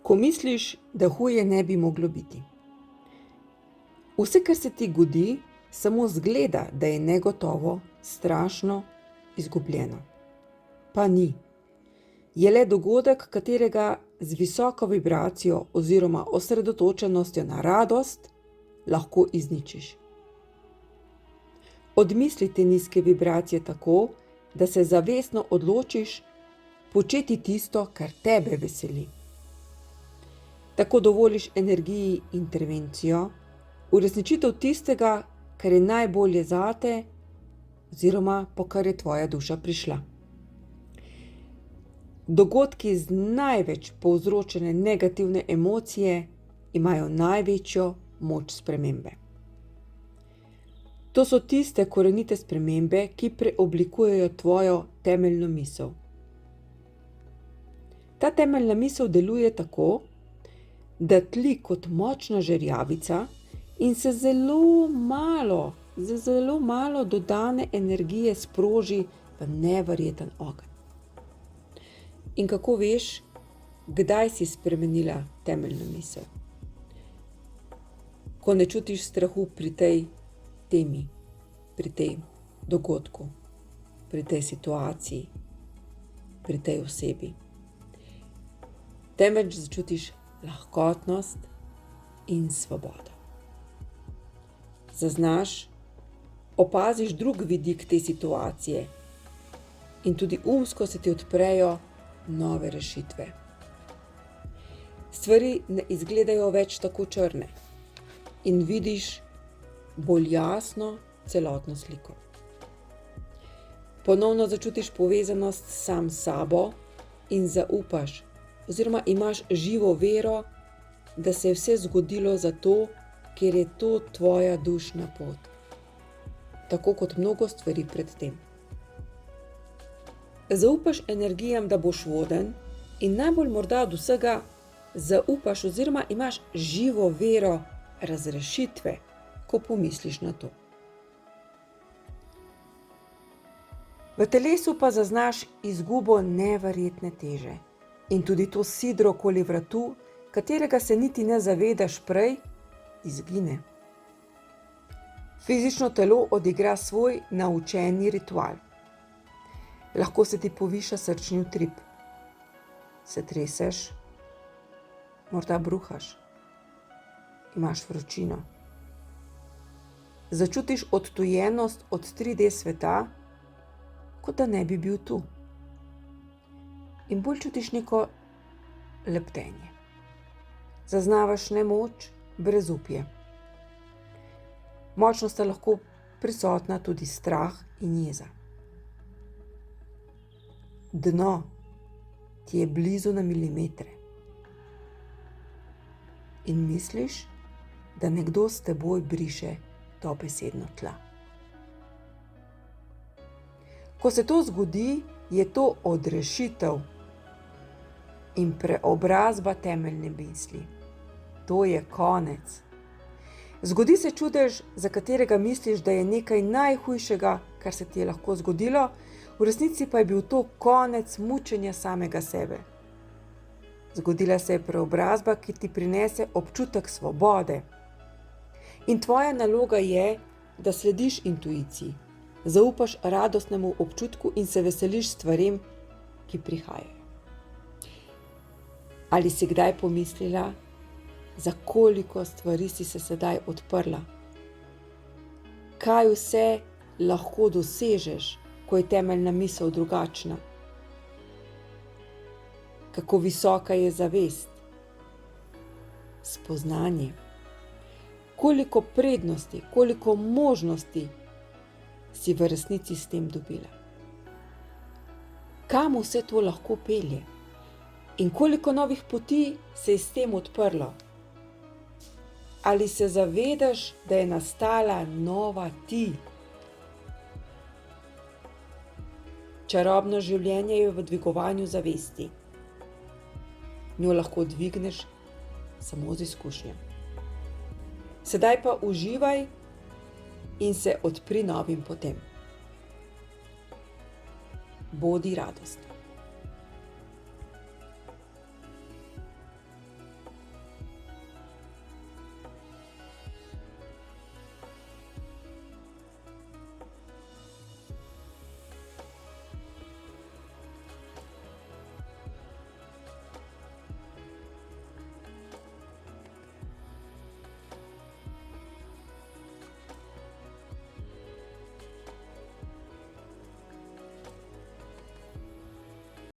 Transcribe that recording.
ko misliš, da huje ne bi moglo biti. Vse, kar se ti godi, samo zgleda, da je negotovo, strašno, izgubljeno. Pa ni. Je le dogodek, katerega z visoko vibracijo oziroma osredotočenostjo na radost lahko izničiš. Odmisli te nizke vibracije tako, da se zavestno odločiš početi tisto, kar tebe veseli. Tako dovoliš energiji intervencijo, uresničitev tistega, kar je najbolje zate oziroma po kar je tvoja duša prišla. Dogodki z največ povzročene negativne emocije imajo največjo moč spremembe. To so tiste korenite spremembe, ki preoblikujejo tvojo temeljno misel. Ta temeljna misel deluje tako, da tli kot močna žerjavica in se zelo malo dodane energije sproži v neverjeten ogenj. In kako veš, kdaj si spremenila temeljno misel? Ko ne čutiš strahu pri tej temi, pri tej dogodku, pri tej situaciji, pri tej osebi. Temveč začutiš lahkotnost in svobodo. Zaznaš, opaziš drug vidik te situacije in tudi umsko se ti odprejo nove rešitve. Stvari ne izgledajo več tako črne in vidiš bolj jasno celotno sliko. Ponovno začutiš povezanost sam s sabo in zaupaš oziroma imaš živo vero, da se je vse zgodilo zato, ker je to tvoja dušna pot. Tako kot mnogo stvari pred tem. Zaupaš energijam, da boš voden in najbolj morda od vsega zaupaš oziroma imaš živo vero razrešitve, ko pomisliš na to. V telesu pa zaznaš izgubo neverjetne teže in tudi to sidro okoli vratu, katerega se niti ne zavedaš prej, izgine. Fizično telo odigra svoj naučeni ritual. Lahko se ti poviša srčni utrip. Se treseš, morda bruhaš, imaš vročino. Začutiš odtujenost od 3D sveta, kot da ne bi bil tu. In bolj čutiš neko leptenje. Zaznavaš nemoč, brezupje. Močno sta lahko prisotna tudi strah in jeza. Dno ti je blizu na milimetre. In misliš, da nekdo s teboj briše dobesedno tla. Ko se to zgodi, je to odrešitev in preobrazba temeljne misli. To je konec. Zgodi se čudež, za katerega misliš, da je nekaj najhujšega, kar se ti je lahko zgodilo, v resnici pa je bil to konec mučenja samega sebe. Zgodila se je preobrazba, ki ti prinese občutek svobode. In tvoja naloga je, da slediš intuiciji, zaupaš radostnemu občutku in se veseliš stvarem, ki prihajajo. Ali si kdaj pomislila, za koliko stvari si se sedaj odprla? Kaj vse lahko dosežeš, ko je temeljna misel drugačna? Kako visoka je zavest, spoznanje, koliko prednosti, koliko možnosti si v resnici s tem dobila. Kam vse to lahko pelje in koliko novih poti se je s tem odprlo? Ali se zavedaš, da je nastala nova ti? Čarobno življenje je v dvigovanju zavesti. Njo lahko dvigneš samo z izkušnjo. Sedaj pa uživaj in se odpri novim potem. Bodi radost.